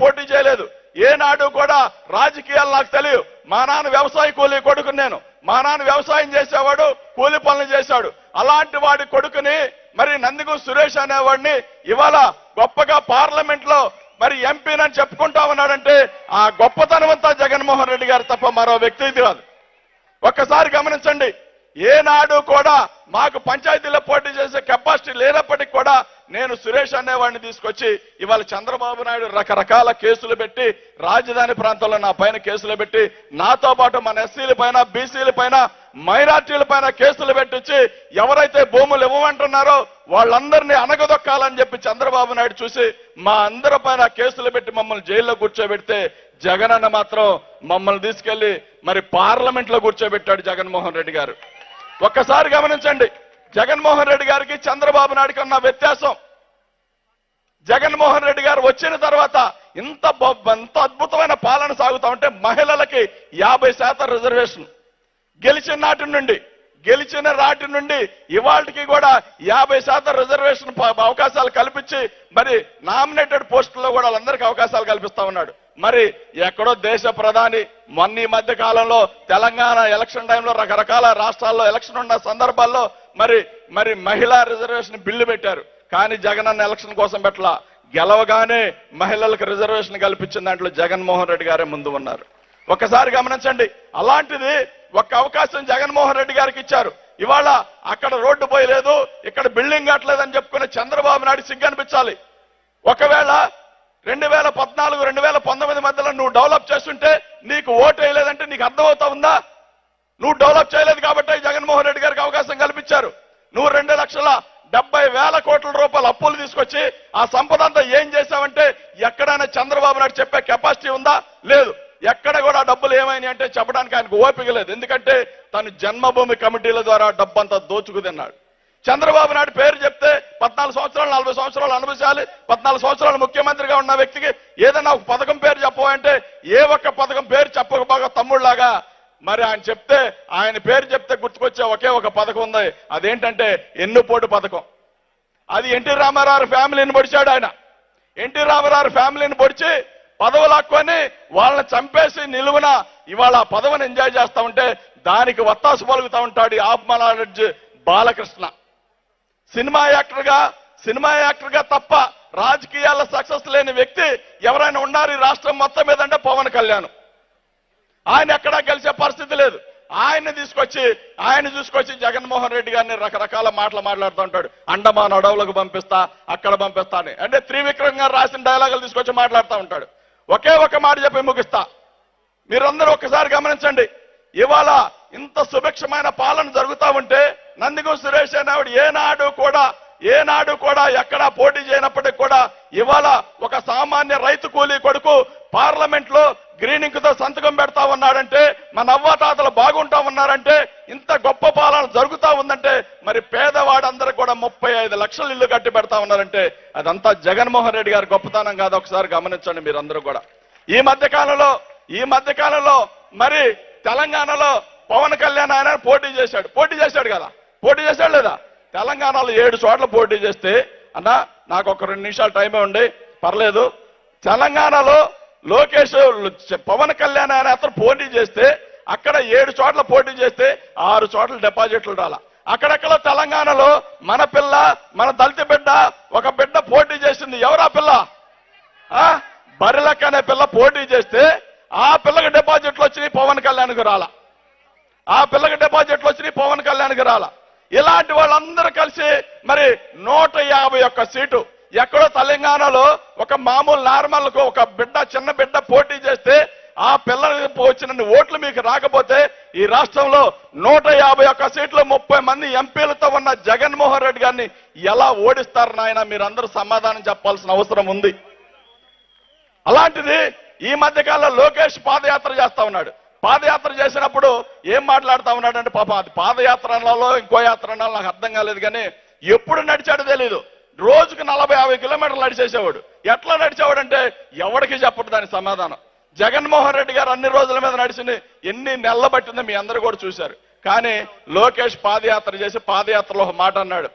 పోటీ చేయలేదు. ఏనాడు కూడా రాజకీయాలు నాకు తెలియదు. మా నాన్న వ్యవసాయ కూలీ కొడుకుని నేను. మా నాన్న వ్యవసాయం చేసేవాడు, కూలి పనులు చేశాడు. అలాంటి వాడి కొడుకుని మరి నందిగం సురేష్ అనేవాడిని ఇవాళ గొప్పగా పార్లమెంట్ లో మరి ఎంపీనని చెప్పుకుంటా ఉన్నాడంటే ఆ గొప్పతనం అంతా జగన్మోహన్ రెడ్డి గారు తప్ప మరో వ్యక్తి కాదు. ఒక్కసారి గమనించండి, ఏనాడు కూడా మాకు పంచాయతీలో పోటీ చేసే కెపాసిటీ లేనప్పటికీ కూడా నేను సురేష్ అనేవాడిని తీసుకొచ్చి ఇవాళ చంద్రబాబు నాయుడు రకరకాల కేసులు పెట్టి రాజధాని ప్రాంతంలో నా పైన కేసులు పెట్టి నాతో పాటు మన ఎస్సీల పైన, బీసీల పైన, మైనార్టీల పైన కేసులు పెట్టించి ఎవరైతే భూములు ఇవ్వమంటున్నారో వాళ్ళందరినీ అనగదొక్కాలని చెప్పి చంద్రబాబు నాయుడు చూసి మా అందరి పైన కేసులు పెట్టి మమ్మల్ని జైల్లో కూర్చోబెడితే జగనన్న మాత్రం మమ్మల్ని తీసుకెళ్లి మరి పార్లమెంట్ లో కూర్చోబెట్టాడు జగన్మోహన్ రెడ్డి గారు. ఒక్కసారి గమనించండి, జగన్మోహన్ రెడ్డి గారికి చంద్రబాబు నాయుడుకి ఉన్న వ్యత్యాసం. జగన్మోహన్ రెడ్డి గారు వచ్చిన తర్వాత ఇంత అద్భుతమైన పాలన సాగుతా ఉంటే మహిళలకి 50% రిజర్వేషన్ గెలిచిన నాటి నుండి ఇవాళకి కూడా 50% రిజర్వేషన్ అవకాశాలు కల్పించి మరి నామినేటెడ్ పోస్టుల్లో కూడా వాళ్ళందరికీ అవకాశాలు కల్పిస్తా ఉన్నాడు. మరి ఎక్కడో దేశ ప్రధాని మొన్న ఈ మధ్య కాలంలో తెలంగాణ ఎలక్షన్ టైంలో రకరకాల రాష్ట్రాల్లో ఎలక్షన్ ఉన్న సందర్భాల్లో మరి మహిళా రిజర్వేషన్ బిల్లు పెట్టారు. కానీ జగనన్న ఎలక్షన్ కోసం పెట్టలా. గెలవగానే మహిళలకు రిజర్వేషన్ కల్పించిన దాంట్లో జగన్మోహన్ రెడ్డి గారే ముందు ఉన్నారు. ఒకసారి గమనించండి, అలాంటిది ఒక్క అవకాశం జగన్మోహన్ రెడ్డి గారికి ఇచ్చారు. ఇవాళ అక్కడ రోడ్డు పోయలేదు, ఇక్కడ బిల్డింగ్ కట్టలేదని చెప్పుకునే చంద్రబాబు నాయుడు సిగ్గు అనిపించాలి. ఒకవేళ 2014, 2019 మధ్యలో నువ్వు డెవలప్ చేస్తుంటే నీకు ఓటు వేయలేదంటే నీకు అర్థమవుతా ఉందా? నువ్వు డెవలప్ చేయలేదు కాబట్టి జగన్మోహన్ రెడ్డి గారికి అవకాశం కల్పించారు. నువ్వు 2,70,000 కోట్ల రూపాయలు అప్పులు తీసుకొచ్చి ఆ సంపద అంతా ఏం చేశావంటే ఎక్కడైనా చంద్రబాబు నాయుడు చెప్పే కెపాసిటీ ఉందా? లేదు. ఎక్కడ కూడా డబ్బులు ఏమైనా అంటే చెప్పడానికి ఆయనకు ఓపిక లేదు. ఎందుకంటే తను జన్మభూమి కమిటీల ద్వారా డబ్బంతా దోచుకు తిన్నాడు. చంద్రబాబు నాయుడు పేరు చెప్తే 14 సంవత్సరాలు, 40 సంవత్సరాలు అనుభవించాలి. 14 సంవత్సరాలు ముఖ్యమంత్రిగా ఉన్న వ్యక్తికి ఏదైనా ఒక పథకం పేరు చెప్పమంటే ఏ ఒక్క పథకం పేరు చెప్పకపోగా తమ్ముళ్లాగా మరి ఆయన చెప్తే ఆయన పేరు చెప్తే గుర్తుకొచ్చే ఒకే ఒక పథకం ఉంది. అదేంటంటే ఎన్నుపోటు పథకం. అది ఎన్టీ రామారావు ఫ్యామిలీని పొడిచాడు ఆయన. ఎన్టీ రామారావు ఫ్యామిలీని పొడిచి పదవులు హక్కుని వాళ్ళని చంపేసి నిలువున ఇవాళ ఆ పదవిని ఎంజాయ్ చేస్తా ఉంటే దానికి వత్తాసు పలుకుతా ఉంటాడు ఆత్మనాలెడ్జ్ బాలకృష్ణ. సినిమా యాక్టర్గా తప్ప రాజకీయాల్లో సక్సెస్ లేని వ్యక్తి ఎవరైనా ఉన్నారు ఈ రాష్ట్రం మొత్తం మీద అంటే పవన్ కళ్యాణ్. ఆయన ఎక్కడా గెలిచే పరిస్థితి లేదు. ఆయన తీసుకొచ్చి జగన్మోహన్ రెడ్డి గారిని రకరకాల మాటలు మాట్లాడుతూ ఉంటాడు. అండమాన్ అడవులకు పంపిస్తా, అక్కడ పంపిస్తా అని. అంటే త్రివిక్రమ్ గారు రాసిన డైలాగులు తీసుకొచ్చి మాట్లాడుతూ ఉంటాడు. ఒకే ఒక మాట చెప్పి ముగిస్తా. మీరందరూ ఒక్కసారి గమనించండి, ఇవాళ ఇంత సుభిక్షమైన పాలన జరుగుతా ఉంటే నందిగం సురేష్ అనేవాడు ఏనాడు కూడా ఎక్కడా పోటీ చేయనప్పటికీ కూడా ఇవాళ ఒక సామాన్య రైతు కూలీ కొడుకు పార్లమెంట్ లో గ్రీన్ ఇంక్ తో సంతకం పెడతా ఉన్నాడంటే, మన అవ్వాతాతలు బాగుంటా ఉన్నారంటే, ఇంత గొప్ప పాలన జరుగుతా ఉందంటే మరి పేదవాడందరూ కూడా 35 లక్షల ఇల్లు కట్టి పెడతా ఉన్నారంటే అదంతా జగన్మోహన్ రెడ్డి గారి గొప్పతనం కాదు. ఒకసారి గమనించండి మీరందరూ కూడా. ఈ మధ్య కాలంలో మరి తెలంగాణలో పవన్ కళ్యాణ్ ఆయన పోటీ చేశాడు కదా, పోటీ చేశాడు లేదా? తెలంగాణలో 7 చోట్ల పోటీ చేస్తే అన్న నాకు ఒక 2 నిమిషాలు టైమే ఉండి పర్లేదు. తెలంగాణలో లోకేష్ పవన్ కళ్యాణ్ ఆయన అతను పోటీ చేస్తే అక్కడ 7 చోట్ల పోటీ చేస్తే 6 చోట్ల డిపాజిట్లు రాల. అక్కడెక్కడ తెలంగాణలో మన దళిత బిడ్డ ఒక బిడ్డ పోటీ చేసింది. ఎవరా పిల్ల? బరిలక్ అనే పిల్ల పోటీ చేస్తే ఆ పిల్లకి డిపాజిట్లు వచ్చినాయి, పవన్ కళ్యాణ్కి రాల. ఇలాంటి వాళ్ళందరూ కలిసి మరి 151 సీటు ఎక్కడో తెలంగాణలో ఒక మామూలు నార్మల్ ఒక చిన్న బిడ్డ పోటీ చేస్తే ఆ పిల్లలకి వచ్చిన ఓట్లు మీకు రాకపోతే ఈ రాష్ట్రంలో 151 సీట్లు 30 మంది ఎంపీలతో ఉన్న జగన్మోహన్ రెడ్డి గారిని ఎలా ఓడిస్తారు నాయన? మీరందరూ సమాధానం చెప్పాల్సిన అవసరం ఉంది. అలాంటిది ఈ మధ్య కాలంలో లోకేష్ పాదయాత్ర చేస్తా ఉన్నాడు. పాదయాత్ర చేసినప్పుడు ఏం మాట్లాడుతా ఉన్నాడంటే పాపం అది పాదయాత్రలో ఇంకో యాత్రలో నాకు అర్థం కాలేదు. కానీ ఎప్పుడు నడిచాడో తెలీదు. రోజుకు 40-50 కిలోమీటర్లు నడిచేసేవాడు. ఎట్లా నడిచేవాడంటే ఎవరికి చెప్పడు దాని సమాధానం. జగన్మోహన్ రెడ్డి గారు అన్ని రోజుల మీద నడిచింది ఎన్ని నెలలు పట్టిందో మీ అందరూ కూడా చూశారు. కానీ లోకేష్ పాదయాత్ర చేసి పాదయాత్రలో ఒక మాట అన్నాడు,